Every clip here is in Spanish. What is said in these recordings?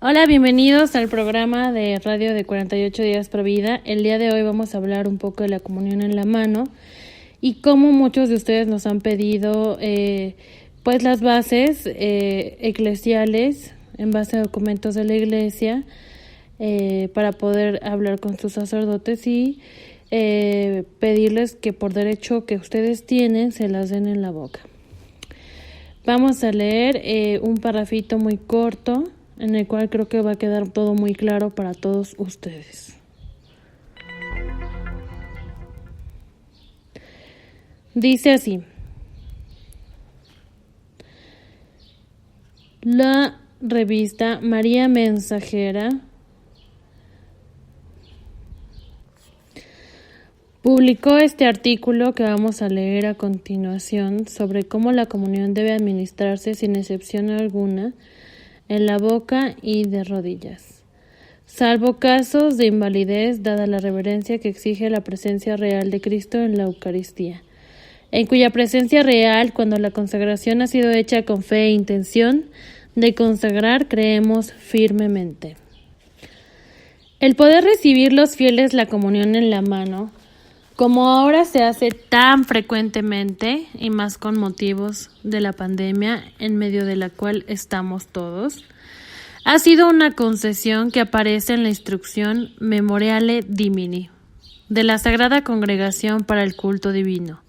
Hola, bienvenidos al programa de radio de 48 días pro vida. El día de hoy vamos a hablar un poco de la comunión en la mano y cómo muchos de ustedes nos han pedido pues las bases eclesiales en base a documentos de la iglesia para poder hablar con sus sacerdotes y pedirles que por derecho que ustedes tienen se las den en la boca. Vamos a leer un parrafito muy corto en el cual creo que va a quedar todo muy claro para todos ustedes. Dice así: la revista María Mensajera publicó este artículo que vamos a leer a continuación sobre cómo la comunión debe administrarse sin excepción alguna en la boca y de rodillas, salvo casos de invalidez dada la reverencia que exige la presencia real de Cristo en la Eucaristía, en cuya presencia real, cuando la consagración ha sido hecha con fe e intención de consagrar, creemos firmemente. El poder recibir los fieles la comunión en la mano, como ahora se hace tan frecuentemente y más con motivos de la pandemia en medio de la cual estamos todos, ha sido una concesión que aparece en la instrucción Memoriale Dimini de la Sagrada Congregación para el Culto Divino,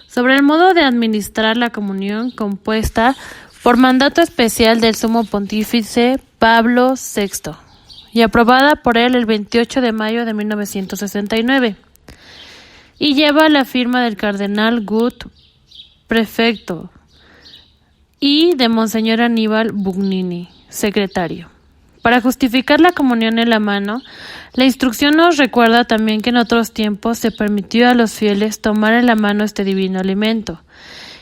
sobre el modo de administrar la comunión, compuesta por mandato especial del Sumo Pontífice Pablo VI y aprobada por él el 28 de mayo de 1969. Y lleva la firma del cardenal Gut, prefecto, y de Monseñor Aníbal Bugnini, secretario. Para justificar la comunión en la mano, la instrucción nos recuerda también que en otros tiempos se permitió a los fieles tomar en la mano este divino alimento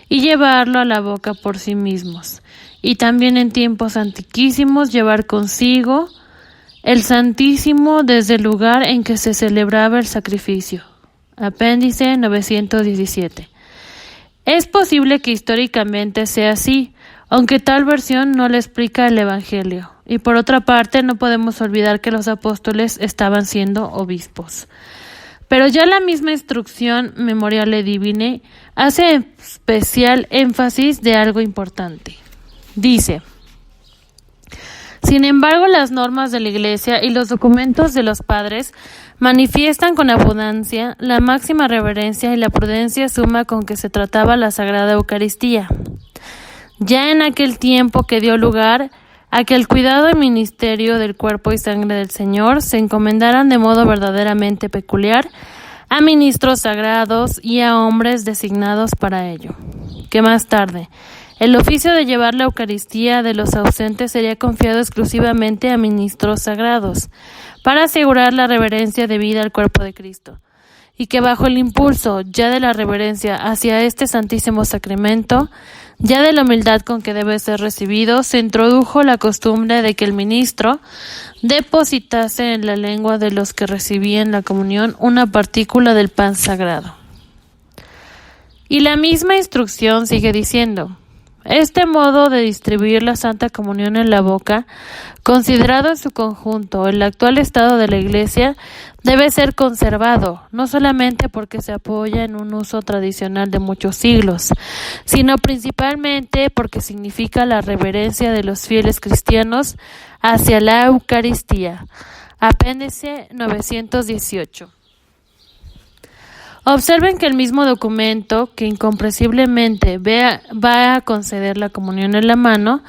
y llevarlo a la boca por sí mismos, y también en tiempos antiquísimos llevar consigo el Santísimo desde el lugar en que se celebraba el sacrificio. Apéndice 917. Es posible que históricamente sea así, aunque tal versión no le explica el Evangelio. Y por otra parte, no podemos olvidar que los apóstoles estaban siendo obispos. Pero ya la misma instrucción Memoriale Divine hace especial énfasis de algo importante. Dice: sin embargo, las normas de la Iglesia y los documentos de los padres manifiestan con abundancia la máxima reverencia y la prudencia suma con que se trataba la Sagrada Eucaristía, ya en aquel tiempo que dio lugar a que el cuidado y ministerio del cuerpo y sangre del Señor se encomendaran de modo verdaderamente peculiar a ministros sagrados y a hombres designados para ello, que más tarde el oficio de llevar la Eucaristía de los ausentes sería confiado exclusivamente a ministros sagrados, para asegurar la reverencia debida al cuerpo de Cristo, y que bajo el impulso ya de la reverencia hacia este santísimo sacramento, ya de la humildad con que debe ser recibido, se introdujo la costumbre de que el ministro depositase en la lengua de los que recibían la comunión una partícula del pan sagrado. Y la misma instrucción sigue diciendo: este modo de distribuir la Santa Comunión en la boca, considerado en su conjunto el actual estado de la Iglesia, debe ser conservado, no solamente porque se apoya en un uso tradicional de muchos siglos, sino principalmente porque significa la reverencia de los fieles cristianos hacia la Eucaristía. Apéndice 918. Observen que el mismo documento, que incomprensiblemente va a conceder la comunión en la mano,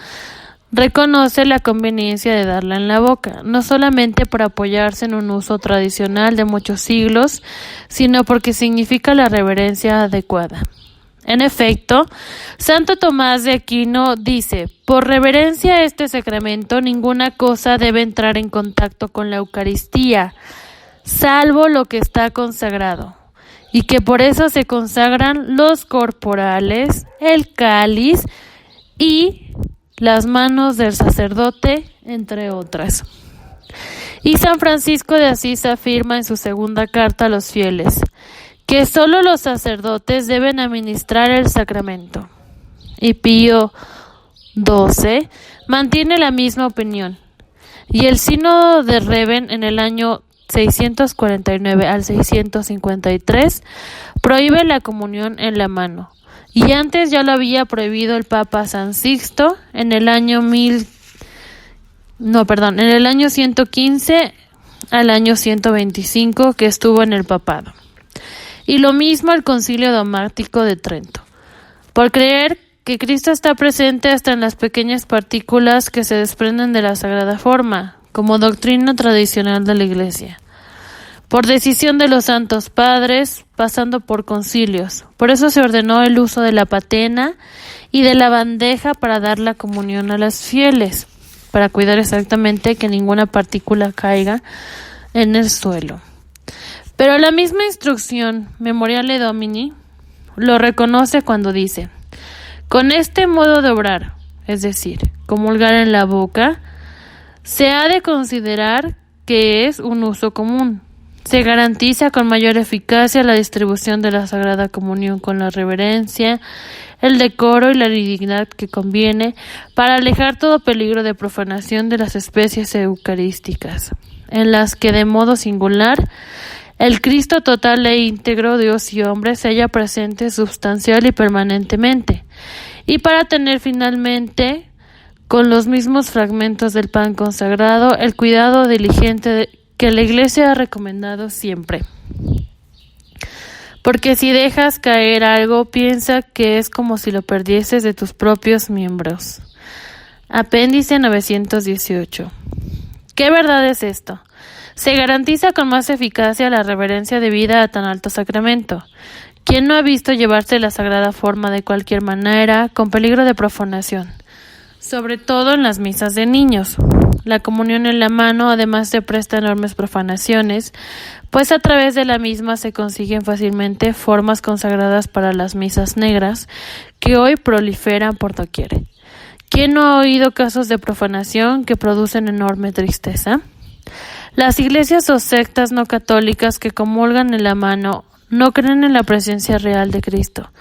reconoce la conveniencia de darla en la boca, no solamente por apoyarse en un uso tradicional de muchos siglos, sino porque significa la reverencia adecuada. En efecto, Santo Tomás de Aquino dice: por reverencia a este sacramento ninguna cosa debe entrar en contacto con la Eucaristía, salvo lo que está consagrado. y que por eso se consagran los corporales, el cáliz y las manos del sacerdote, entre otras. Y San Francisco de Asís afirma en su segunda carta a los fieles que solo los sacerdotes deben administrar el sacramento. Y Pío XII mantiene la misma opinión. Y el Sínodo de Rebén en el año 649 al 653 prohíbe la comunión en la mano. Y antes ya lo había prohibido el Papa San Sixto en el año 115 al año 125 que estuvo en el papado. Y lo mismo el Concilio Dogmático de Trento, por creer que Cristo está presente hasta en las pequeñas partículas que se desprenden de la Sagrada Forma, como doctrina tradicional de la Iglesia, por decisión de los santos padres, pasando por concilios. Por eso se ordenó el uso de la patena y de la bandeja para dar la comunión a los fieles, para cuidar exactamente que ninguna partícula caiga en el suelo. Pero la misma instrucción, Memoriale Domini, lo reconoce cuando dice: con este modo de obrar, es decir, comulgar en la boca, se ha de considerar que es un uso común. Se garantiza con mayor eficacia la distribución de la Sagrada Comunión con la reverencia, el decoro y la dignidad que conviene para alejar todo peligro de profanación de las especies eucarísticas, en las que de modo singular el Cristo total e íntegro, Dios y hombre, se halla presente sustancial y permanentemente, y para tener finalmente, con los mismos fragmentos del pan consagrado, el cuidado diligente que la Iglesia ha recomendado siempre. Porque si dejas caer algo, piensa que es como si lo perdieses de tus propios miembros. Apéndice 918. ¿Qué verdad es esto? Se garantiza con más eficacia la reverencia debida a tan alto sacramento. ¿Quién no ha visto llevarse la sagrada forma de cualquier manera, con peligro de profanación? Sobre todo en las misas de niños. La comunión en la mano además se presta a enormes profanaciones, pues a través de la misma se consiguen fácilmente formas consagradas para las misas negras, que hoy proliferan por doquier. ¿Quién no ha oído casos de profanación que producen enorme tristeza? Las iglesias o sectas no católicas que comulgan en la mano no creen en la presencia real de Cristo,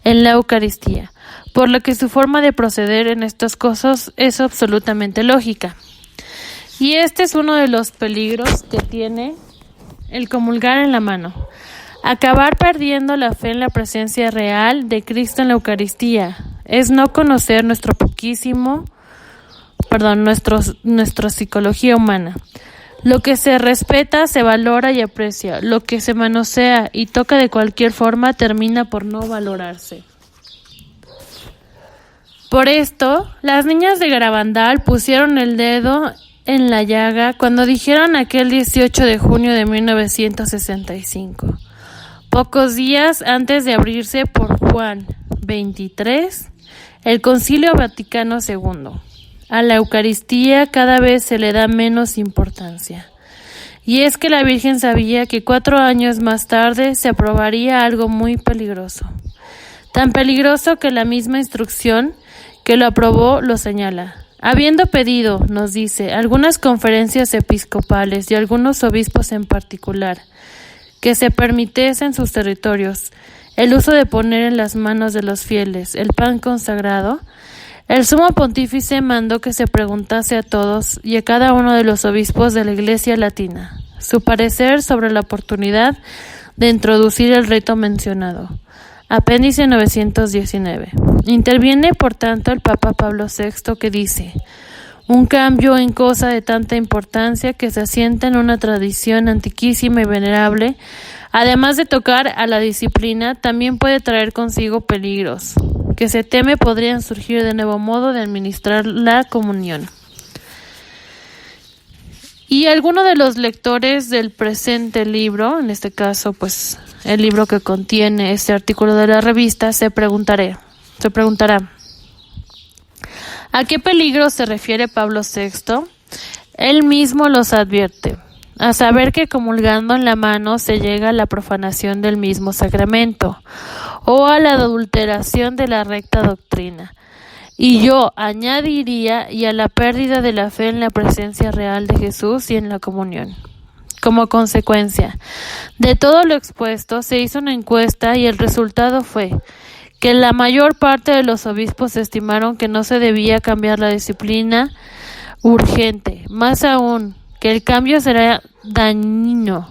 en la Eucaristía, por lo que su forma de proceder en estas cosas es absolutamente lógica. Y este es uno de los peligros que tiene el comulgar en la mano: acabar perdiendo la fe en la presencia real de Cristo en la Eucaristía. Es no conocer nuestra psicología humana. Lo que se respeta, se valora y aprecia. Lo que se manosea y toca de cualquier forma termina por no valorarse. Por esto, las niñas de Garabandal pusieron el dedo en la llaga cuando dijeron aquel 18 de junio de 1965, pocos días antes de abrirse por Juan XXIII, el Concilio Vaticano II: a la Eucaristía cada vez se le da menos importancia. Y es que la Virgen sabía que 4 años más tarde se aprobaría algo muy peligroso. Tan peligroso que la misma instrucción que lo aprobó lo señala. Habiendo pedido, nos dice, algunas conferencias episcopales y algunos obispos en particular, que se permitiese en sus territorios el uso de poner en las manos de los fieles el pan consagrado, el sumo pontífice mandó que se preguntase a todos y a cada uno de los obispos de la Iglesia Latina su parecer sobre la oportunidad de introducir el rito mencionado. Apéndice 919. Interviene, por tanto, el Papa Pablo VI, que dice: un cambio en cosa de tanta importancia que se asienta en una tradición antiquísima y venerable, además de tocar a la disciplina, también puede traer consigo peligros, que se teme podrían surgir de nuevo modo de administrar la comunión. Y alguno de los lectores del presente libro, en este caso, pues, el libro que contiene este artículo de la revista, se preguntará: ¿a qué peligro se refiere Pablo VI? Él mismo los advierte: a saber que comulgando en la mano se llega a la profanación del mismo sacramento, o a la adulteración de la recta doctrina. Y yo añadiría, y a la pérdida de la fe en la presencia real de Jesús y en la comunión. Como consecuencia de todo lo expuesto, se hizo una encuesta y el resultado fue que la mayor parte de los obispos estimaron que no se debía cambiar la disciplina urgente, más aún que el cambio será dañino,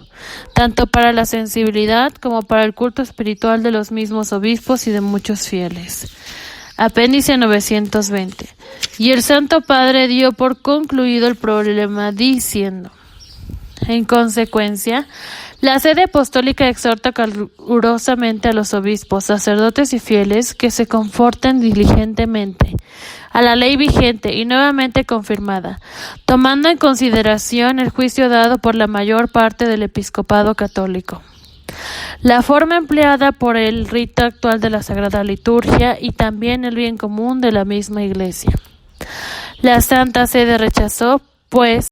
tanto para la sensibilidad como para el culto espiritual de los mismos obispos y de muchos fieles. Apéndice 920. Y el Santo Padre dio por concluido el problema diciendo: en consecuencia, la sede apostólica exhorta calurosamente a los obispos, sacerdotes y fieles que se conforten diligentemente a la ley vigente y nuevamente confirmada, tomando en consideración el juicio dado por la mayor parte del episcopado católico, la forma empleada por el rito actual de la Sagrada Liturgia y también el bien común de la misma Iglesia. La Santa Sede rechazó, pues,